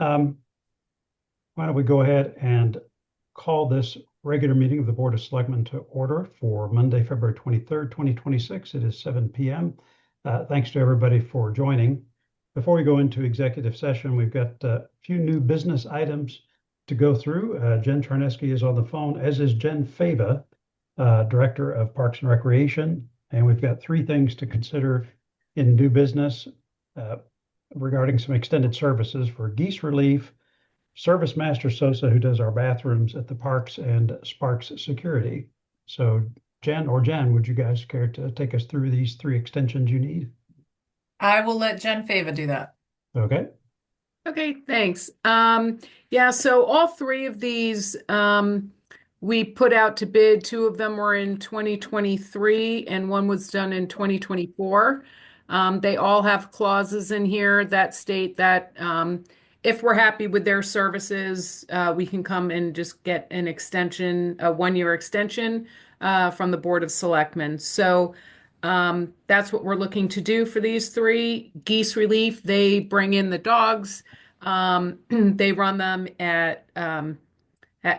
Um, why don't we go ahead and call this regular meeting of the Board of Selectmen to order for Monday, February 23rd, 2026. It is 7 p.m. Thanks to everybody for joining. Before we go into executive session, we've got a few new business items to go through. Jen Charneski is on the phone, as is Jen Fava, Director of Parks and Recreation. And we've got three things to consider in new business uh, regarding some extended services for geese relief, Service Master Sosa, who does our bathrooms at the parks, and Sparks Security. So Jen, would you guys care to take us through these three extensions you need? I will let Jen Fava do that. Okay. Okay, thanks. Yeah, so all three of these we put out to bid. Two of them were in 2023 and one was done in 2024. They all have clauses in here that state that if we're happy with their services, we can come and just get an extension, a 1-year extension from the Board of Selectmen. So that's what we're looking to do for these three. Geese Relief, they bring in the dogs. They run them at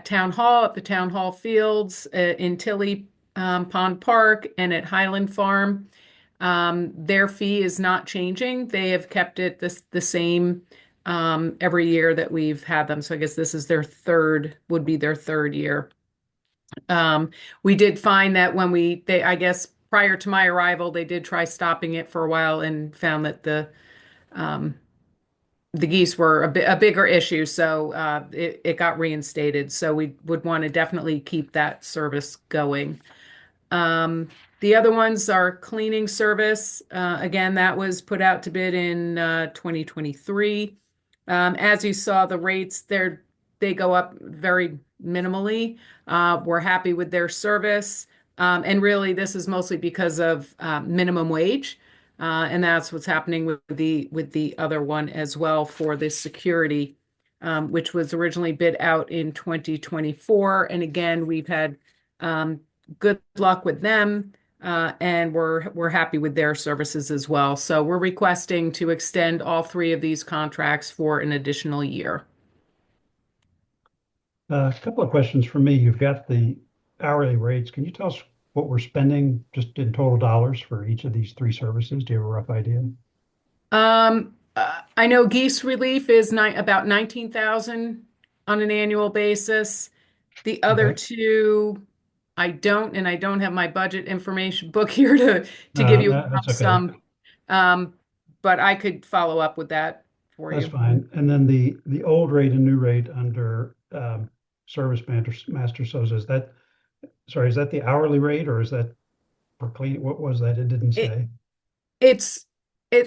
Town Hall, at the Town Hall Fields, in Tilly Pond Park, and at Highland Farm. Their fee is not changing. They have kept it the same every year that we've had them. So I guess this is would be their third year. We did find that when I guess prior to my arrival, they did try stopping it for a while and found that um, the geese were a bigger issue, so it got reinstated. So we would want to definitely keep that service going. Um, the other ones are cleaning service. Again, that was put out to bid in 2023. As you saw, the rates they go up very minimally. We're happy with their service, and really, this is mostly because of minimum wage, and that's what's happening with the other one as well for this security, which was originally bid out in 2024. And again, we've had good luck with them, and we're happy with their services as well. So we're requesting to extend all three of these contracts for an additional year. A couple of questions for me. You've got the hourly rates. Can you tell us what we're spending just in total dollars for each of these three services? Do you have a rough idea? I know Geese Relief is about 19,000 on an annual basis. The other Okay. two, and I don't have my budget information book here to give you a That's lump okay. sum. Um, but I could follow up with that for That's you. fine. And then the old rate and new rate under Master Sosa, is that the hourly rate or is that for clean? What was that? It didn't It, say. it's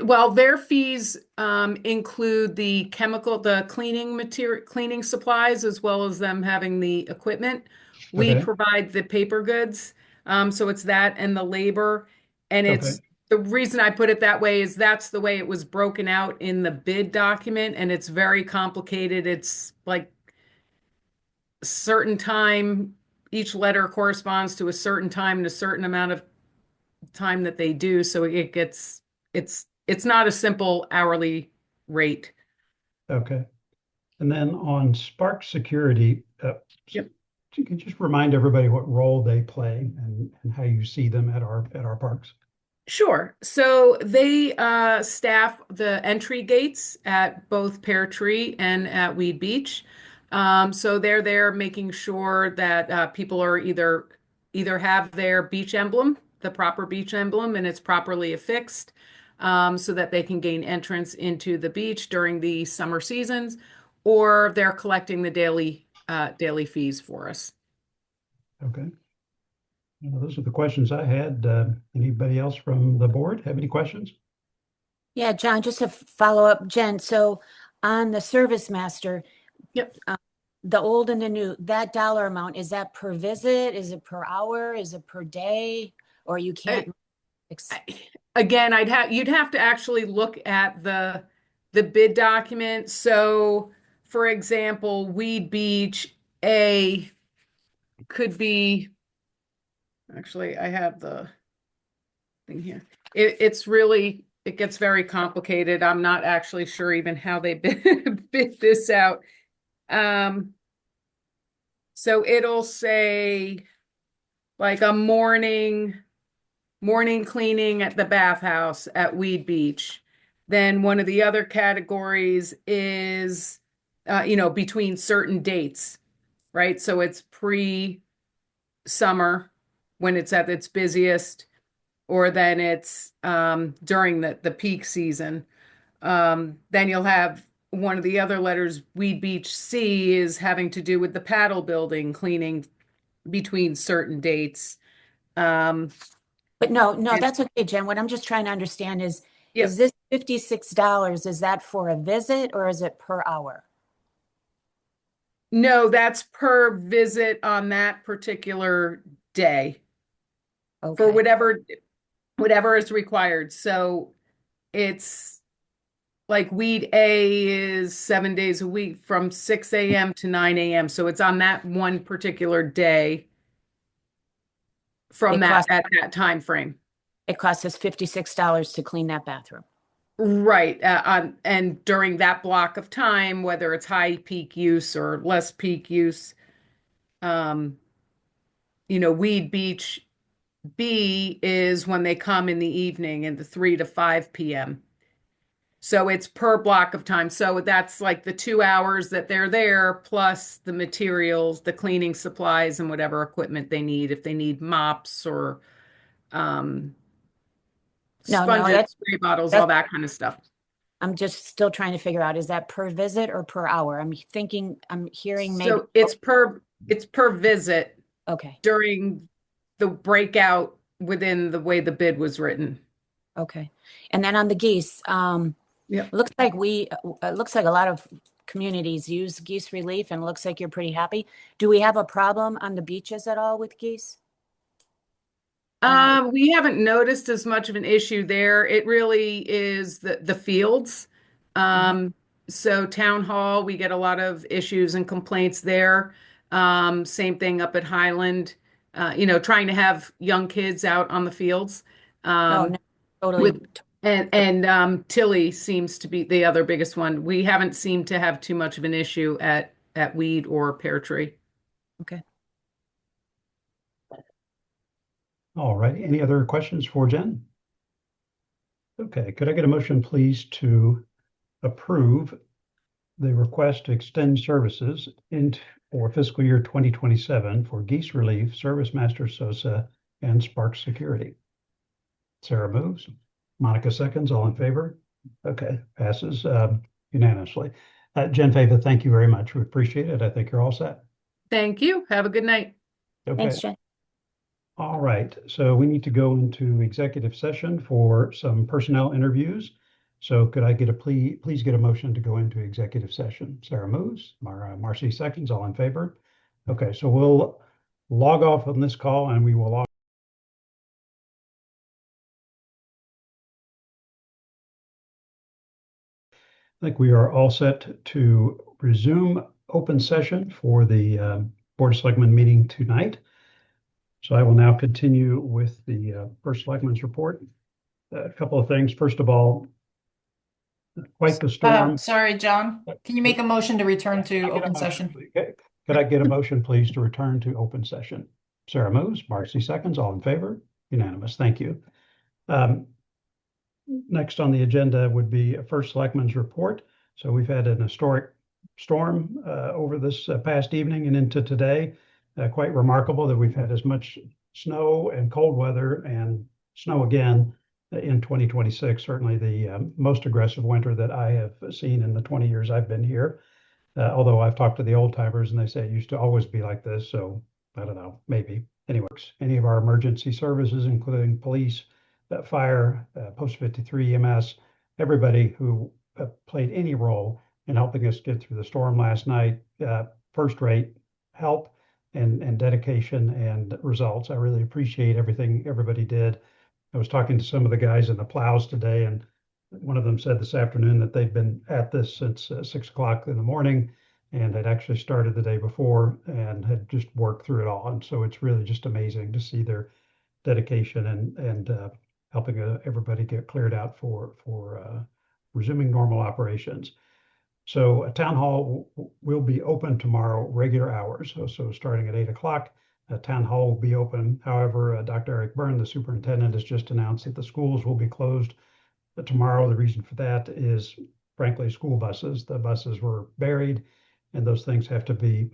well, their fees include the cleaning material, cleaning supplies, as well as them having the equipment. We Okay. provide the paper goods, so it's that and the labor. And Okay. it's the reason I put it that way is that's the way it was broken out in the bid document, and it's very complicated. It's like certain time, each letter corresponds to a certain time and a certain amount of time that they do. So it's not a simple hourly rate. Okay. And then on Spark Security, Yep. you can just remind everybody what role they play and how you see them at our parks. Sure. So they staff the entry gates at both Pear Tree and at Weed Beach. So they're there making sure that people are either have their beach emblem, the proper beach emblem, and it's properly affixed, so that they can gain entrance into the beach during the summer seasons, or they're collecting the daily fees for us. Okay. Those are the questions I had. Anybody else from the board have any questions? Yeah, John, just to follow up, Jen. So on the service master, Yep. the old and the new, that dollar amount, is that per visit? Is it per hour? Is it per day? Or you can't ex Again, you'd have to actually look at the bid document. So, for example, Weed Beach A could be, actually, I have the thing here. It gets very complicated. I'm not actually sure even how they bid, bid this out. So it'll say like a morning cleaning at the bathhouse at Weed Beach. Then one of the other categories is, between certain dates, right? So it's pre-summer when it's at its busiest, or then it's during the peak season. Then you'll have one of the other letters, Weed Beach C, is having to do with the paddle building cleaning between certain dates. Um, But no, and- that's okay, Jen. What I'm just trying to understand is Yep. this $56, is that for a visit or is it per hour? No, that's per visit on that particular day for Okay, whatever is required. So it's like weed A is 7 days a week from 6 a.m. to 9 a.m. So it's on that one particular day from It that costs at that time frame. it costs us $56 to clean that bathroom. Right. And during that block of time, whether it's high peak use or less peak use, um, Weed Beach B is when they come in the evening in the 3 to 5 p.m. So it's per block of time. So that's like the 2 hours that they're there, plus the materials, the cleaning supplies, and whatever equipment they need. If they need mops or um, No, sponges, spray bottles, all that's that kind of stuff. I'm just still trying to figure out, is that per visit or per hour? I'm hearing maybe. So it's per visit Okay, during the breakout within the way the bid was written. okay. And then on the geese, Yep. it looks like a lot of communities use geese relief and it looks like you're pretty happy. Do we have a problem on the beaches at all with geese? We haven't noticed as much of an issue there. It really is the fields. So town hall, we get a lot of issues and complaints there. Same thing up at Highland. Trying to have young kids out on the fields. No, totally. With and Tilly seems to be the other biggest one. We haven't seemed to have too much of an issue at Weed or Pear Tree. Okay. All right. Any other questions for Jen? Okay. Could I get a motion, please, to approve the request to extend services for fiscal year 2027 for Geese Relief, Service Master Sosa, and Spark Security? Sarah moves. Monica seconds. All in favor? Okay. Passes unanimously. Jen Fava, thank you very much. We appreciate it. I think you're all set. Thank you. Have a good night. Okay. Thanks, Jen. All right, so we need to go into executive session for some personnel interviews. So could I get please get a motion to go into executive session? Sarah moves, Marcy seconds, all in favor? Okay, so we'll log off on this call and we will log. I think we are all set to resume open session for the Board of Selectmen meeting tonight. So I will now continue with the First Selectmen's report. A couple of things. First of all, quite the storm. Sorry, John. Can you make a motion to return to open session? Okay. Could I get a motion, please, to return to open session? Sarah moves, Marcy seconds, all in favor? Unanimous. Thank you. Next on the agenda would be a First Selectmen's report. So we've had an historic storm over this past evening and into today. Quite remarkable that we've had as much snow and cold weather and snow again in 2026. Certainly the most aggressive winter that I have seen in the 20 years I've been here. Although I've talked to the old timers and they say it used to always be like this. So I don't know, maybe. Anyways, any of our emergency services, including police, fire, Post 53 EMS, everybody who played any role in helping us get through the storm last night, first rate help and dedication and results. I really appreciate everything everybody did. I was talking to some of the guys in the plows today, and one of them said this afternoon that they've been at this since 6 o'clock in the morning and had actually started the day before and had just worked through it all. And so it's really just amazing to see their dedication and helping everybody get cleared out for resuming normal operations. So a town hall will be open tomorrow, regular hours. So starting at 8 o'clock, town hall will be open. However, Dr. Eric Byrne, the superintendent, has just announced that the schools will be closed tomorrow. The reason for that is, frankly, school buses. The buses were buried, and those things have to be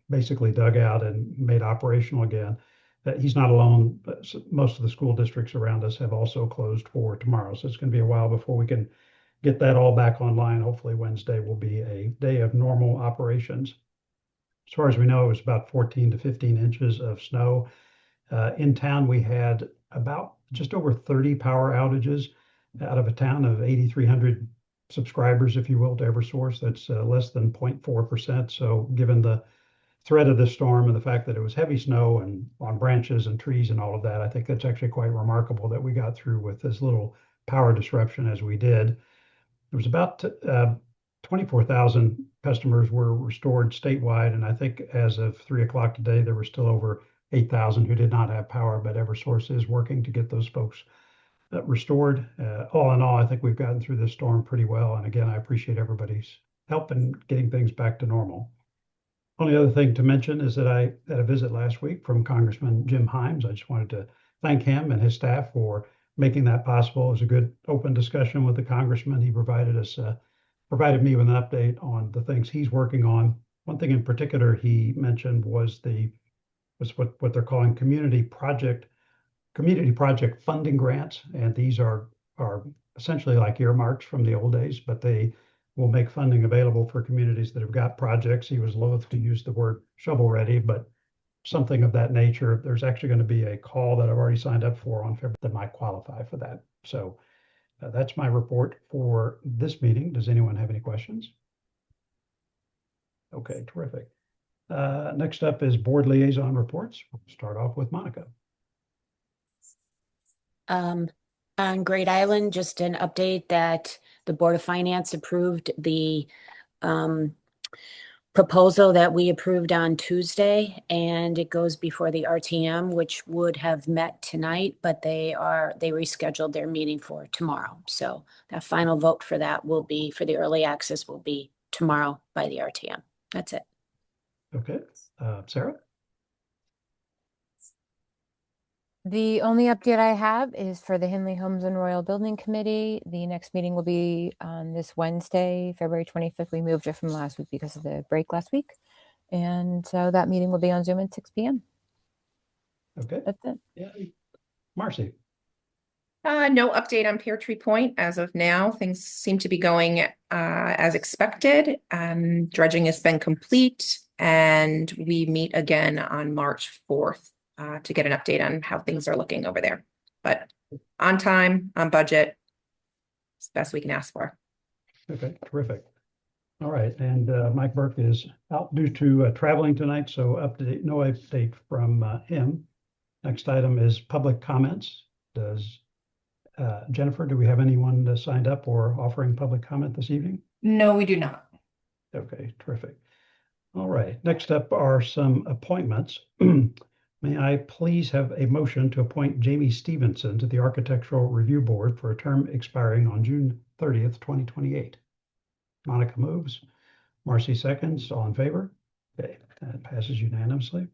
basically dug out and made operational again. He's not alone. But most of the school districts around us have also closed for tomorrow. So it's going to be a while before we can get that all back online. Hopefully Wednesday will be a day of normal operations. As far as we know, it was about 14 to 15 inches of snow. In town, we had about just over 30 power outages out of a town of 8,300 subscribers, if you will, to Eversource. That's less than 0.4%. So given the threat of this storm and the fact that it was heavy snow and on branches and trees and all of that, I think that's actually quite remarkable that we got through with this little power disruption as we did. There was about 24,000 customers were restored statewide, and I think as of 3 o'clock today, there were still over 8,000 who did not have power, but Eversource is working to get those folks restored. All in all, I think we've gotten through this storm pretty well, and again, I appreciate everybody's help in getting things back to normal. Only other thing to mention is that I had a visit last week from Congressman Jim Himes. I just wanted to thank him and his staff for making that possible. It was a good open discussion with the congressman. He provided me with an update on the things he's working on. One thing in particular he mentioned was what they're calling community project funding grants, and these are essentially like earmarks from the old days, but they will make funding available for communities that have got projects. He was loath to use the word shovel ready, but something of that nature. There's actually going to be a call that I've already signed up for on February that might qualify for that. So that's my report for this meeting. Does anyone have any questions? Okay, terrific. Next up is board liaison reports. We'll start off with Monica. On Great Island, just an update that the Board of Finance approved the proposal that we approved on Tuesday, and it goes before the RTM, which would have met tonight, but they rescheduled their meeting for tomorrow. So that final vote for that will be, for the early access, will be tomorrow by the RTM. That's it. Okay, Sarah? The only update I have is for the Henley Homes and Royal Building Committee. The next meeting will be on this Wednesday, February 25th. We moved it from last week because of the break last week. And so that meeting will be on Zoom at 6 p.m. Okay. That's it. Yeah. Marcy? No update on Pear Tree Point as of now. Things seem to be going as expected. Dredging has been complete, and we meet again on March 4th to get an update on how things are looking over there. But on time, on budget, it's the best we can ask for. Okay, terrific. All right, and Mike Burke is out due to traveling tonight, so no update from him. Next item is public comments. Does Jennifer, do we have anyone signed up or offering public comment this evening? No, we do not. Okay, terrific. All right, next up are some appointments. May I please have a motion to appoint Jamie Stevenson to the Architectural Review Board for a term expiring on June 30th, 2028? Monica moves. Marcy seconds. All in favor? Okay, that passes unanimously.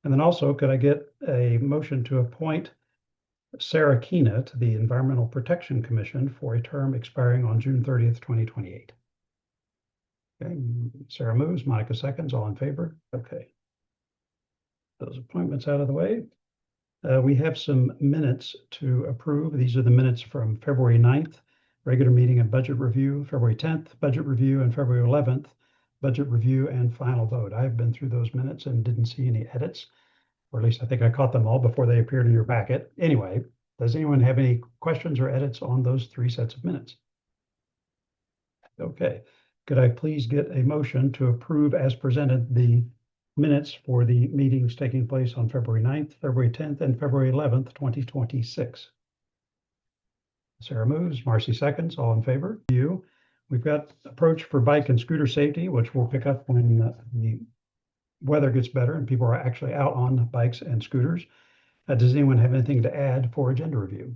And then also, could I get a motion to appoint Sarah Keena to the Environmental Protection Commission for a term expiring on June 30th, 2028? Okay, Sarah moves. Monica seconds. All in favor? Okay. Those appointments out of the way. We have some minutes to approve. These are the minutes from February 9th, regular meeting and budget review, February 10th, budget review, and February 11th, budget review and final vote. I've been through those minutes and didn't see any edits, or at least I think I caught them all before they appeared in your packet. Anyway, does anyone have any questions or edits on those three sets of minutes? Okay, could I please get a motion to approve as presented the minutes for the meetings taking place on February 9th, February 10th, and February 11th, 2026? Sarah moves. Marcy seconds. All in favor? We've got approach for bike and scooter safety, which we'll pick up when the weather gets better and people are actually out on bikes and scooters. Does anyone have anything to add for agenda review?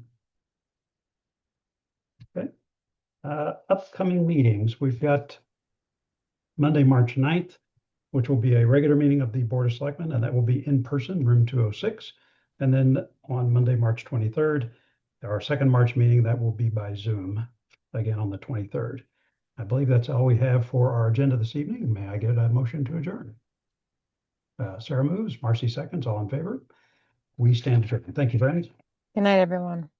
Okay. Upcoming meetings. We've got Monday, March 9th, which will be a regular meeting of the Board of Selectmen, and that will be in person, room 206. And then on Monday, March 23rd, our second March meeting, that will be by Zoom, again on the 23rd. I believe that's all we have for our agenda this evening. May I get a motion to adjourn? Sarah moves, Marcy seconds, all in favor? We stand adjourned. Thank you, friends. Good night, everyone.